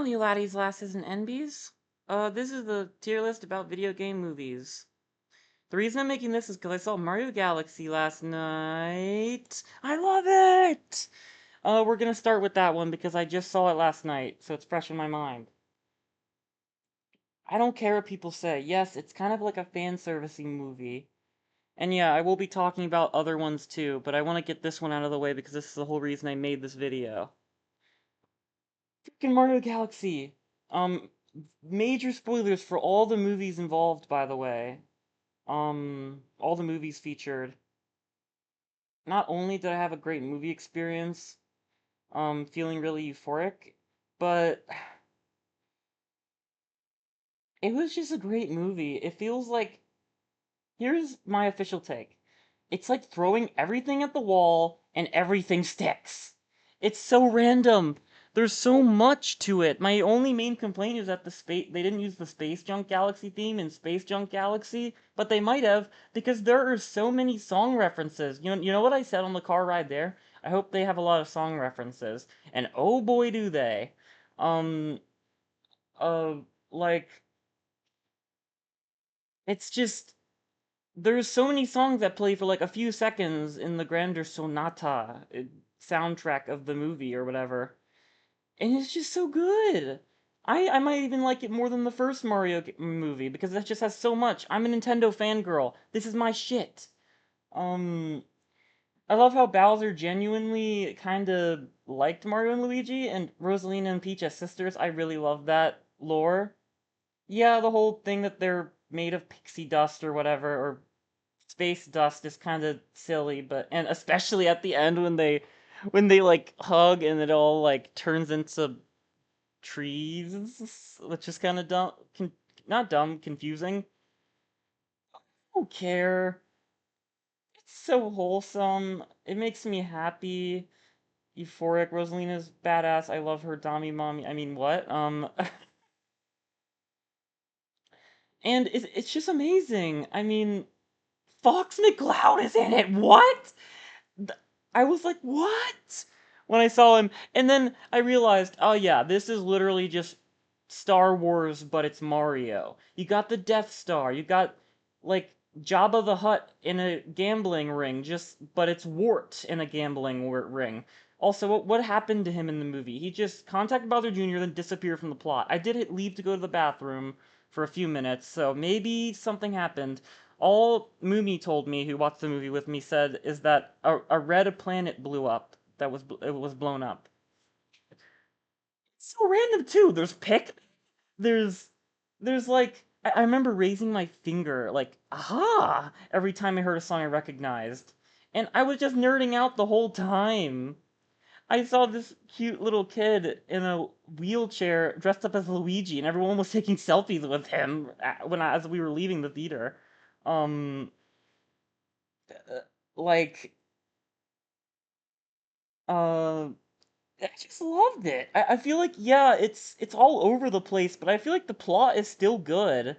Hello, you laddies, lasses, and NBs. This is the tier list about video game movies. The reason I'm making this is because I saw Mario Galaxy last night. I love it! We're gonna start with that one because I just saw it last night, so it's fresh in my mind. I don't care what people say. Yes, it's kind of like a fan servicing movie. And yeah, I will be talking about other ones too, but I want to get this one out of the way because this is the whole reason I made this video. Freaking Mario Galaxy. Um, Major spoilers for all the movies involved, by the way. All the movies featured. Not only did I have a great movie experience, feeling really euphoric, but it was just a great movie. It feels like, here's my official take. It's like throwing everything at the wall and everything sticks. It's so random. There's so much to it. My only main complaint is that they didn't use the Space Junk Galaxy theme in Space Junk Galaxy, but they might have because there are so many song references. You know what I said on the car ride there? I hope they have a lot of song references. And oh boy do they. Um uh like it's just there's so many songs that play for like a few seconds in the grander sonata soundtrack of the movie or whatever, and it's just so good. I might even like it more than the first movie because that just has so much. I'm a Nintendo fangirl. This is my shit. Um, I love how Bowser genuinely kind of liked Mario and Luigi, and Rosalina and Peach as sisters. I really love that lore. Yeah, the whole thing that they're made of pixie dust or whatever, or space dust is kind of silly, but and especially at the end when they like hug and it all like turns into trees, which is kind of dumb, not dumb, confusing. I don't care. It's so wholesome. It makes me happy. Euphoric. Rosalina's badass. I love her Dami mommy. I mean, what? And it's just amazing. I mean, Fox McCloud is in it. What? th- I was like, what? When I saw him. And then I realized, oh yeah, this is literally just Star Wars, but it's Mario. You got the Death Star. You got, like, Jabba the Hutt in a gambling ring, but it's Wart in a gambling ring. Also, what happened to him in the movie? He just contacted Bowser Jr., then disappeared from the plot. I did leave to go to the bathroom for a few minutes, so maybe something happened. All Moomy told me, who watched the movie with me, said is that a red planet blew up. It was blown up. It's so random too. There's there's like I remember raising my finger like aha every time I heard a song I recognized. And I was just nerding out the whole time. I saw this cute little kid in a wheelchair dressed up as Luigi, and everyone was taking selfies with him as we were leaving the theater. Um, like uh I just loved it. I feel like yeah, it's all over the place, but I feel like the plot is still good.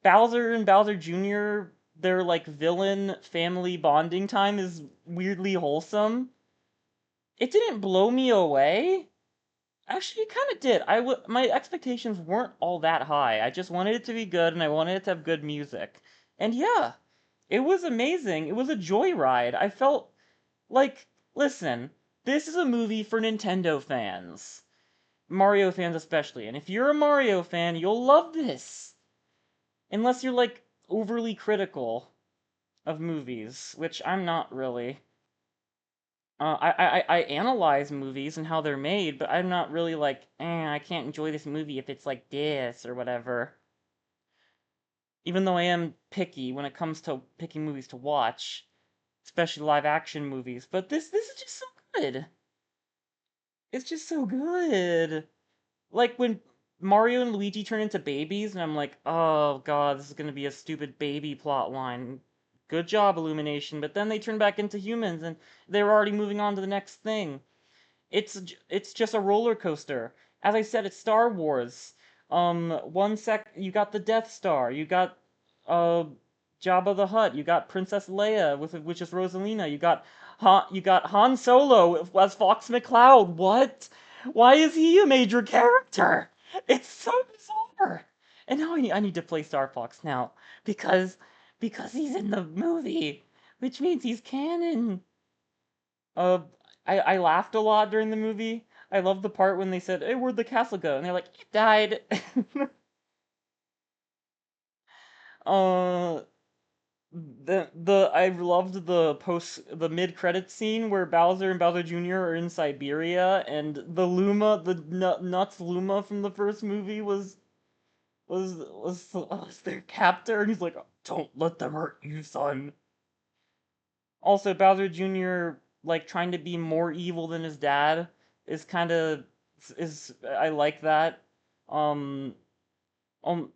Bowser and Bowser Jr., their like villain family bonding time is weirdly wholesome. It didn't blow me away. Actually, it kind of did. My expectations weren't all that high. I just wanted it to be good and I wanted it to have good music. And yeah, it was amazing. It was a joyride. I felt like, listen, this is a movie for Nintendo fans. Mario fans especially. And if you're a Mario fan, you'll love this. Unless you're like overly critical of movies, which I'm not really. I analyze movies and how they're made, but I'm not really like, I can't enjoy this movie if it's like this or whatever. Even though I am picky when it comes to picking movies to watch, especially live action movies. But this is just so good. It's just so good. Like when Mario and Luigi turn into babies, and I'm like, oh god, this is gonna be a stupid baby plot line. Good job, Illumination. But then they turn back into humans, and they're already moving on to the next thing. It's just a roller coaster. As I said, it's Star Wars. You got the Death Star. You got uh Jabba the Hutt. You got Princess Leia which is Rosalina. You got Han Solo as Fox McCloud. What? Why is he a major character? It's so bizarre. And now I need to play Star Fox now because he's in the movie, which means he's canon. Uh, I laughed a lot during the movie. I love the part when they said, "Hey, where'd the castle go?" And they're like, "It died." uh, the I loved the mid credit scene where Bowser and Bowser Jr. are in Siberia, and the nuts Luma from the first movie was their captor, and he's like, "Don't let them hurt you, son." Also, Bowser Jr. like trying to be more evil than his dad is kind of is I like that. Um, um,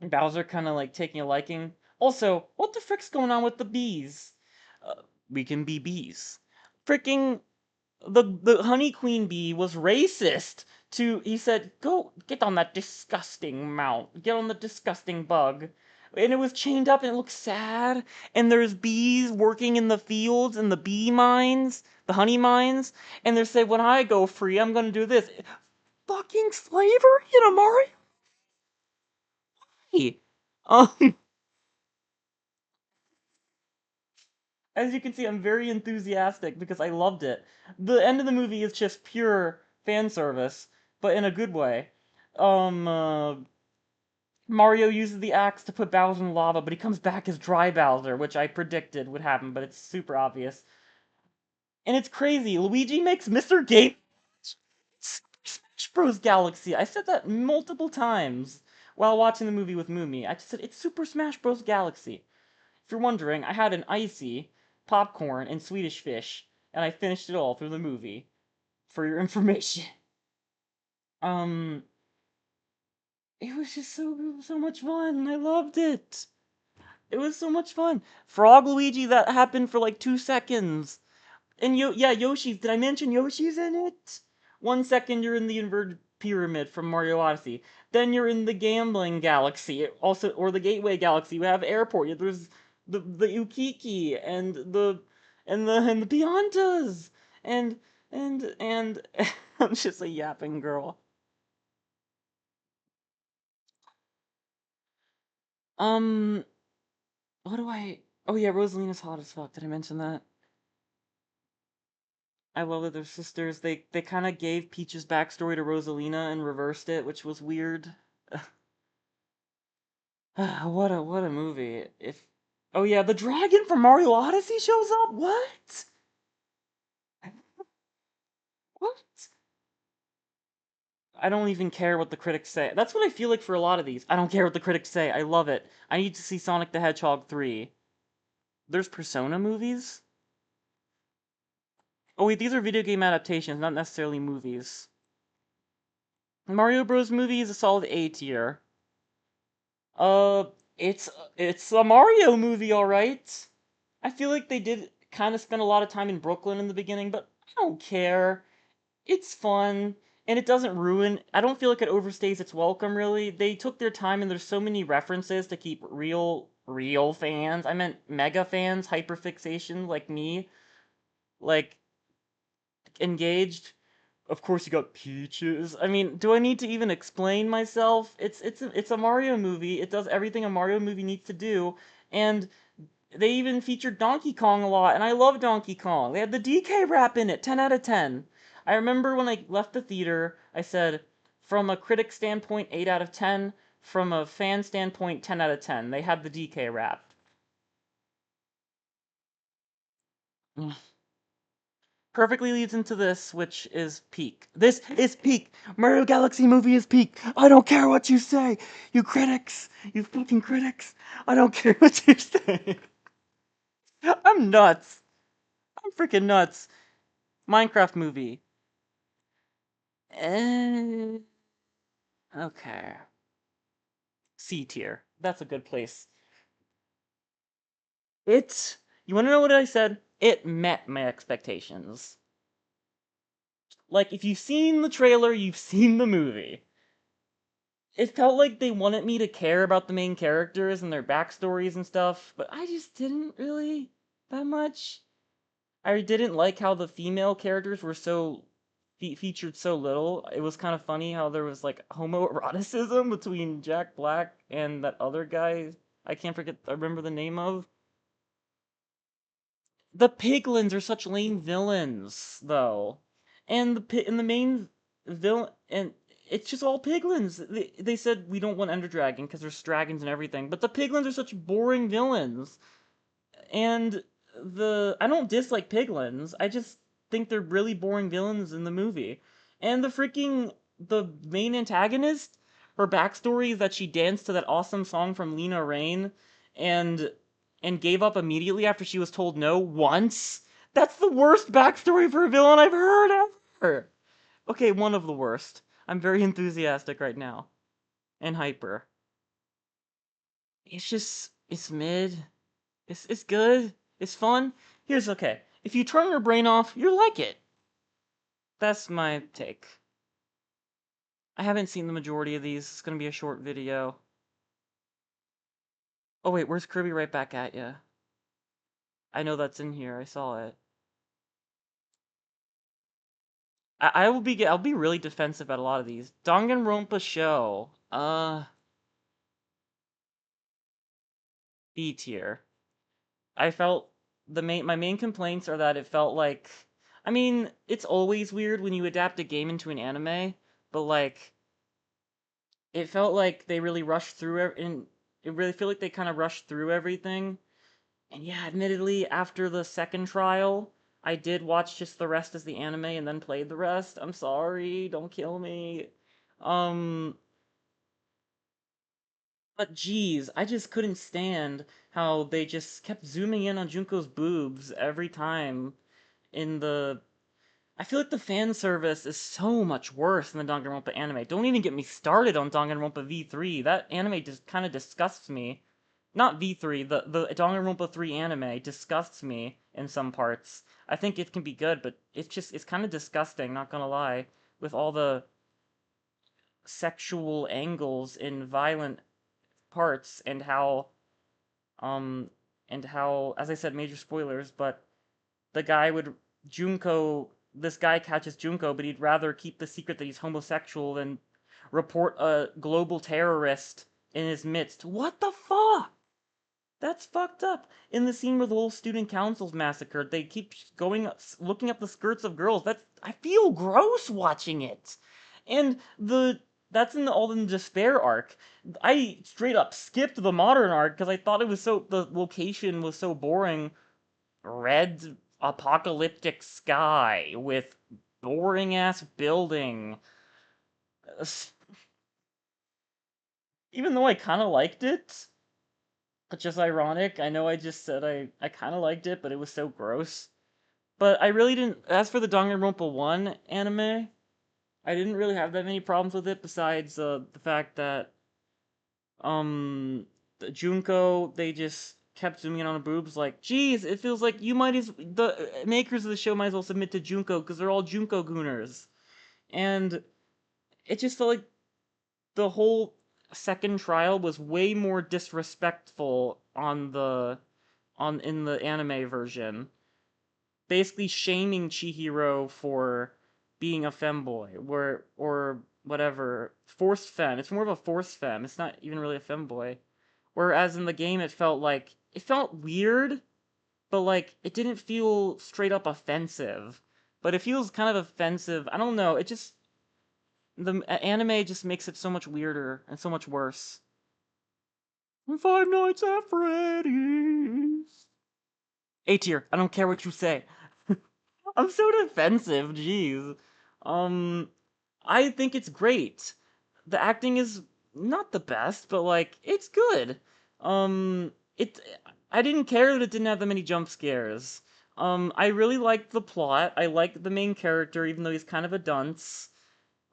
Bowser kind of like taking a liking. Also, what the frick's going on with the bees? We can be bees. Freaking the honey queen bee was racist to he said go get on that disgusting mount, get on the disgusting bug, and it was chained up and it looks sad, and there's bees working in the fields and the bee mines, the honey mines, and they say when I go free I'm gonna do this. Fucking slavery in a Mario. um as you can see, I'm very enthusiastic because I loved it. The end of the movie is just pure fan service, but in a good way. Um, uh, Mario uses the axe to put Bowser in lava, but he comes back as Dry Bowser, which I predicted would happen, but it's super obvious. And it's crazy. Luigi makes Mr. Game Smash Bros. Galaxy. I said that multiple times while watching the movie with Mumi. I just said it's Super Smash Bros. Galaxy. If you're wondering, I had an icy, popcorn, and Swedish fish, and I finished it all through the movie. For your information. Um, it was just so much fun. I loved it. It was so much fun. Frog Luigi, that happened for like 2 seconds. And yeah, Yoshi's. Did I mention Yoshi's in it? 1 second you're in the inverted pyramid from Mario Odyssey. Then you're in the gambling galaxy, also or the gateway galaxy. You have airport. There's the Ukiki and the Piantas and I'm just a yapping girl. Um, what do I? Oh yeah, Rosalina's hot as fuck. Did I mention that? I love that they're sisters. They kind of gave Peach's backstory to Rosalina and reversed it, which was weird. What a movie. If Oh yeah, the dragon from Mario Odyssey shows up. What? What? I don't even care what the critics say. That's what I feel like for a lot of these. I don't care what the critics say. I love it. I need to see Sonic the Hedgehog 3. There's Persona movies? Oh wait, these are video game adaptations, not necessarily movies. Mario Bros. Movie is a solid A tier. Uh, it's a Mario movie, all right. I feel like they did kind of spend a lot of time in Brooklyn in the beginning, but I don't care. It's fun, and it doesn't ruin. I don't feel like it overstays its welcome. Really, they took their time, and there's so many references to keep real fans. I meant mega fans, hyperfixation like me, like engaged. Of course, you got Peaches. I mean, do I need to even explain myself? It's a Mario movie. It does everything a Mario movie needs to do, and they even featured Donkey Kong a lot, and I love Donkey Kong. They had the DK rap in it, 10 out of 10. I remember when I left the theater, I said, from a critic standpoint, 8 out of 10. From a fan standpoint, 10 out of 10. They had the DK rap. Perfectly leads into this, which is peak. This is peak. Mario Galaxy movie is peak. I don't care what you say, you critics, you fucking critics. I don't care what you say. I'm nuts. I'm freaking nuts. Minecraft movie. Eh, okay. C tier. That's a good place. You want to know what I said? It met my expectations. Like, if you've seen the trailer, you've seen the movie. It felt like they wanted me to care about the main characters and their backstories and stuff, but I just didn't really that much. I didn't like how the female characters were so featured so little. It was kind of funny how there was like homoeroticism between Jack Black and that other guy. I remember the name of. The piglins are such lame villains, though, and the main villain, and it's just all piglins. They said we don't want Ender Dragon because there's dragons and everything, but the piglins are such boring villains. And I don't dislike piglins. I just think they're really boring villains in the movie. And the main antagonist, her backstory is that she danced to that awesome song from Lena Raine and gave up immediately after she was told no once. That's the worst backstory for a villain I've heard ever. Okay, one of the worst. I'm very enthusiastic right now and hyper. It's mid. It's good. It's fun. Here's okay. If you turn your brain off, you'll like it. That's my take. I haven't seen the majority of these. It's gonna be a short video. Oh wait, where's Kirby right back at ya? I know that's in here. I saw it. I'll be really defensive at a lot of these. Danganronpa Show. B tier. I felt my main complaints are that it felt like, I mean, it's always weird when you adapt a game into an anime, but like it felt like they really rushed through and it really feel like they kind of rushed through everything. And yeah, admittedly, after the second trial, I did watch just the rest as the anime and then played the rest. I'm sorry, don't kill me. Um, but geez, I just couldn't stand how they just kept zooming in on Junko's boobs every time in the I feel like the fan service is so much worse than the Danganronpa anime. Don't even get me started on Danganronpa V3. That anime just kind of disgusts me. Not V3, the Danganronpa 3 anime disgusts me in some parts. I think it can be good, but it's kind of disgusting, not gonna lie, with all the sexual angles in violent parts um and how, as I said, major spoilers, but the guy would Junko this guy catches Junko, but he'd rather keep the secret that he's homosexual than report a global terrorist in his midst. What the fuck? That's fucked up. In the scene where the whole student council's massacred, they keep looking up the skirts of girls. I feel gross watching it. And that's in the All in Despair arc. I straight up skipped the modern arc because I thought the location was so boring. Red apocalyptic sky with boring ass building. Even though I kind of liked it, which is ironic. I know I just said I kind of liked it, but it was so gross. But I really didn't. As for the Danganronpa 1 anime, I didn't really have that many problems with it besides the fact that the Junko, they just kept zooming in on the boobs. Like, geez, it feels like the makers of the show might as well submit to Junko because they're all Junko gooners, and it just felt like the whole second trial was way more disrespectful on in the anime version, basically shaming Chihiro for being a femboy, or whatever, forced femme. It's more of a forced femme. It's not even really a femboy. Whereas in the game, it felt weird, but like it didn't feel straight up offensive. But it feels kind of offensive. I don't know. It just the anime just makes it so much weirder and so much worse. Five Nights at Freddy's. A tier. I don't care what you say. I'm so defensive. Jeez. Um, I think it's great. The acting is not the best, but like it's good. It I didn't care that it didn't have that many jump scares. I really liked the plot. I like the main character, even though he's kind of a dunce.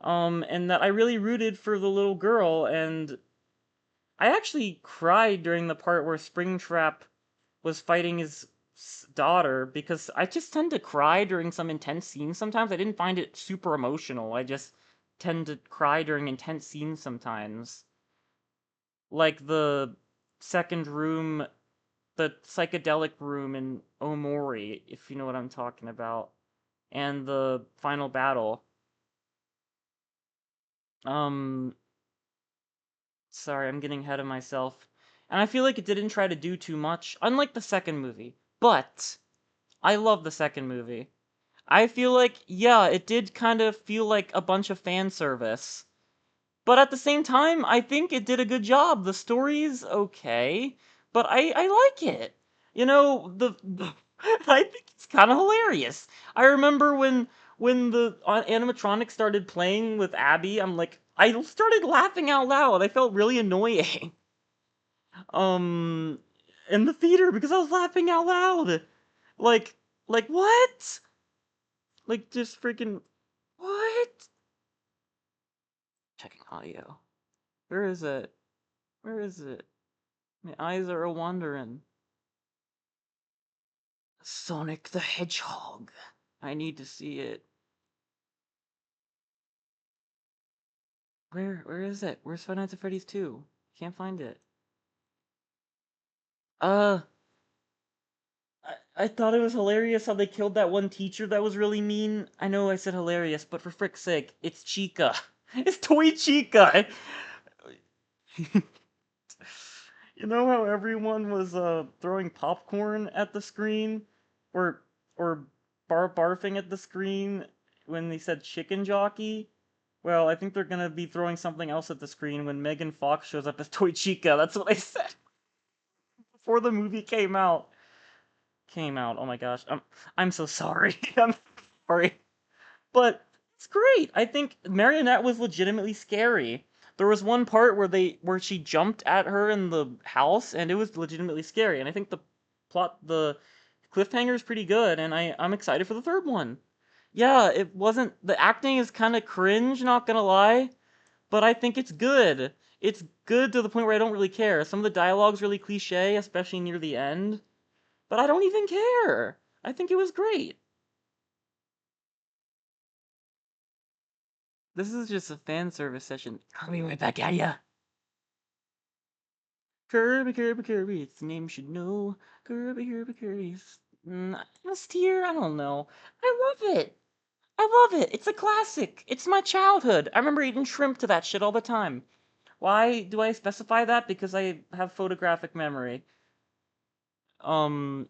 And that I really rooted for the little girl, and I actually cried during the part where Springtrap was fighting his daughter because I just tend to cry during some intense scenes sometimes. I didn't find it super emotional. I just tend to cry during intense scenes sometimes. Like the second room, the psychedelic room in Omori, if you know what I'm talking about, and the final battle. Um, sorry, I'm getting ahead of myself. And I feel like it didn't try to do too much, unlike the second movie. But I love the second movie. I feel like, yeah, it did kind of feel like a bunch of fan service. But at the same time, I think it did a good job. The story's okay, but I like it. You know, I think it's kind of hilarious. I remember when the animatronic started playing with Abby, I'm like, I started laughing out loud. I felt really annoying. Um, in the theater because I was laughing out loud. Like, like what? Like just freaking what? Checking audio. Where is it? Where is it? My eyes are a wandering. Sonic the Hedgehog. I need to see it. Where is it? Where's Five Nights at Freddy's 2? Can't find it. Uh, I thought it was hilarious how they killed that one teacher that was really mean. I know I said hilarious, but for frick's sake, it's Chica. It's Toy Chica. You know how everyone was throwing popcorn at the screen, or or barfing at the screen when they said chicken jockey? Well, I think they're gonna be throwing something else at the screen when Megan Fox shows up as Toy Chica. That's what I said before the movie came out. Came out. Oh my gosh. I'm so sorry. I'm sorry. But it's great. I think Marionette was legitimately scary. There was one part where she jumped at her in the house and it was legitimately scary. And I think the cliffhanger is pretty good and I'm excited for the third one. Yeah, it wasn't the acting is kind of cringe, not gonna lie, but I think it's good. It's good to the point where I don't really care. Some of the dialogue's really cliche, especially near the end, but I don't even care. I think it was great. This is just a fan service session. I'll be right back at ya. Kirby, Kirby, Kirby, it's the name you should know. Kirby, Kirby, Kirby's S tier. I don't know. I love it. I love it. It's a classic. It's my childhood. I remember eating shrimp to that shit all the time. Why do I specify that? Because I have photographic memory. Um,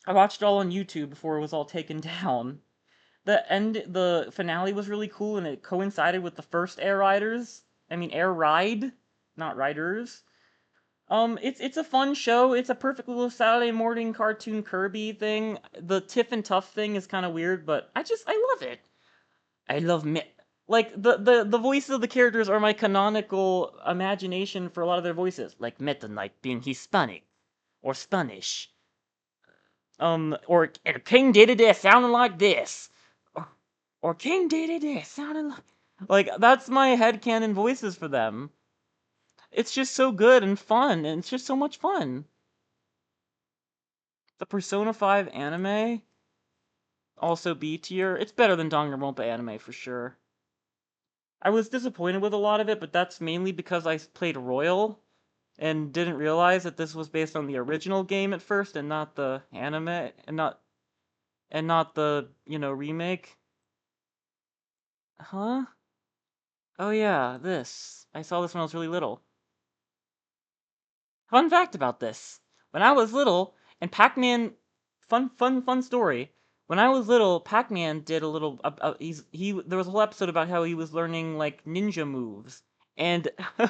I watched it all on YouTube before it was all taken down. The finale was really cool, and it coincided with the first Air Riders. I mean, Air Ride, not Riders. It's a fun show. It's a perfect little Saturday morning cartoon Kirby thing. The Tiff and Tough thing is kind of weird, but I love it. I love me. Like the voices of the characters are my canonical imagination for a lot of their voices, like Meta Knight being Hispanic or Spanish. Or King Dedede sounding like this, or, or King Dedede sounding like that's my headcanon voices for them. It's just so good and fun, and it's just so much fun. The Persona 5 anime, also B tier. It's better than Danganronpa anime for sure. I was disappointed with a lot of it, but that's mainly because I played Royal and didn't realize that this was based on the original game at first and not the anime and not the, remake. Huh? Oh yeah, this. I saw this when I was really little. Fun fact about this. When I was little, and Pac-Man, fun story. When I was little, Pac-Man did a little. There was a whole episode about how he was learning like ninja moves, and I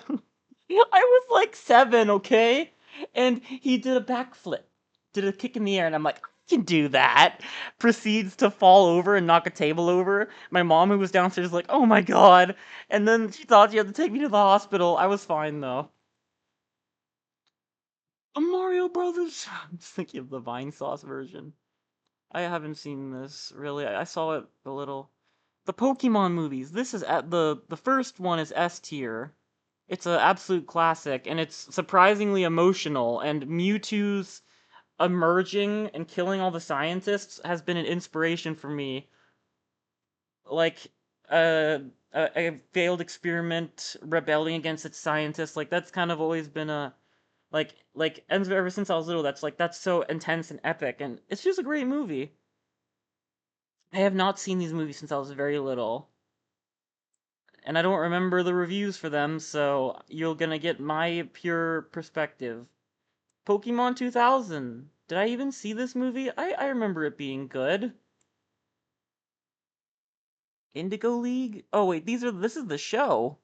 was like 7, okay, and he did a backflip, did a kick in the air, and I'm like, I can do that. Proceeds to fall over and knock a table over. My mom, who was downstairs, was like, oh my god, and then she thought she had to take me to the hospital. I was fine though. A Mario Brothers. I'm just thinking of the Vine Sauce version. I haven't seen this really. I saw it a little. The Pokemon movies. This is at the first one is S tier. It's an absolute classic, and it's surprisingly emotional. And Mewtwo's emerging and killing all the scientists has been an inspiration for me. Like uh, a failed experiment rebelling against its scientists. Like that's kind of always been a and ever since I was little, that's so intense and epic, and it's just a great movie. I have not seen these movies since I was very little, and I don't remember the reviews for them, so you're gonna get my pure perspective. Pokemon 2000. Did I even see this movie? I remember it being good. Indigo League? Oh wait, this is the show.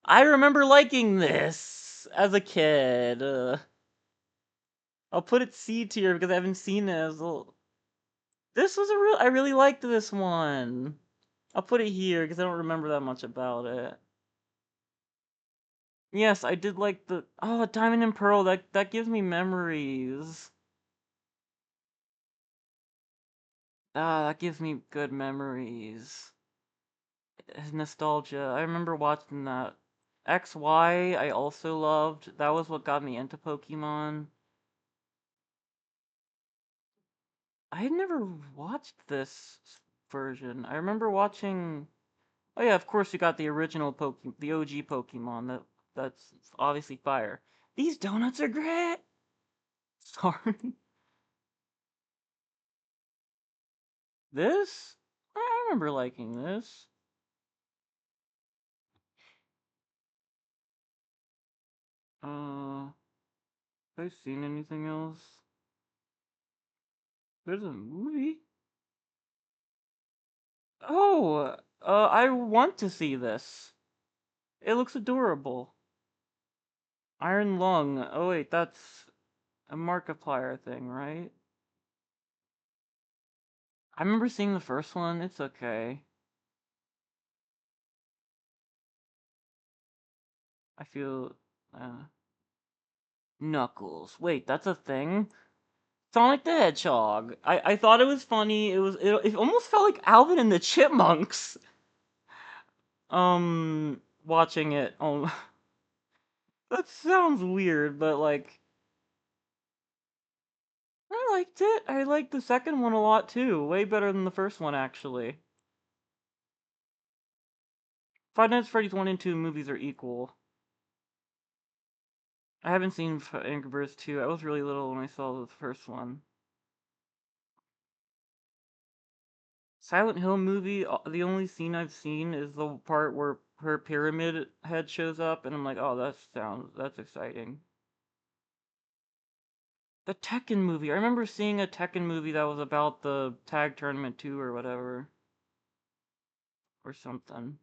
I remember liking this as a kid. I'll put it C tier because I haven't seen it as a... This was a real... I really liked this one. I'll put it here because I don't remember that much about it. Yes, I did like the... Oh, Diamond and Pearl, that gives me memories. Ah, that gives me good memories. Nostalgia. I remember watching that. XY, I also loved. That was what got me into Pokemon. I had never watched this version. I remember watching. Oh yeah, of course you got the original Pokemon, the OG Pokemon. That's obviously fire. These donuts are great. Sorry. This? I remember liking this. Have I seen anything else? There's a movie? Oh, I want to see this. It looks adorable. Iron Lung. Oh wait, that's a Markiplier thing, right? I remember seeing the first one. It's okay. I feel, uh, Knuckles. Wait, that's a thing? Sonic the Hedgehog. I thought it was funny. It almost felt like Alvin and the Chipmunks. Watching it. That sounds weird, but like I liked it. I liked the second one a lot too. Way better than the first one actually. Five Nights at Freddy's 1 and 2 movies are equal. I haven't seen Angry Birds 2. I was really little when I saw the first one. Silent Hill movie, the only scene I've seen is the part where her pyramid head shows up, and I'm like, oh, that's exciting. The Tekken movie. I remember seeing a Tekken movie that was about the tag tournament too, or whatever. Or something.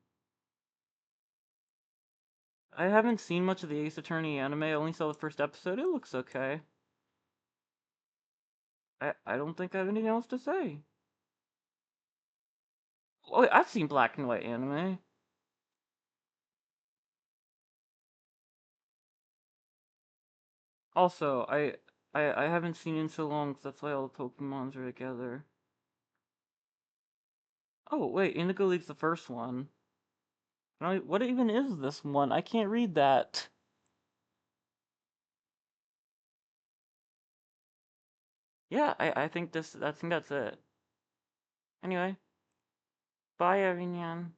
I haven't seen much of the Ace Attorney anime. I only saw the first episode. It looks okay. I don't think I have anything else to say. Oh, I've seen black and white anime. Also, I haven't seen in so long 'cause that's why all the Pokemons are together. Oh, wait, Indigo League's the first one. What even is this one? I can't read that. Yeah, I think that's it. Anyway, bye everyone.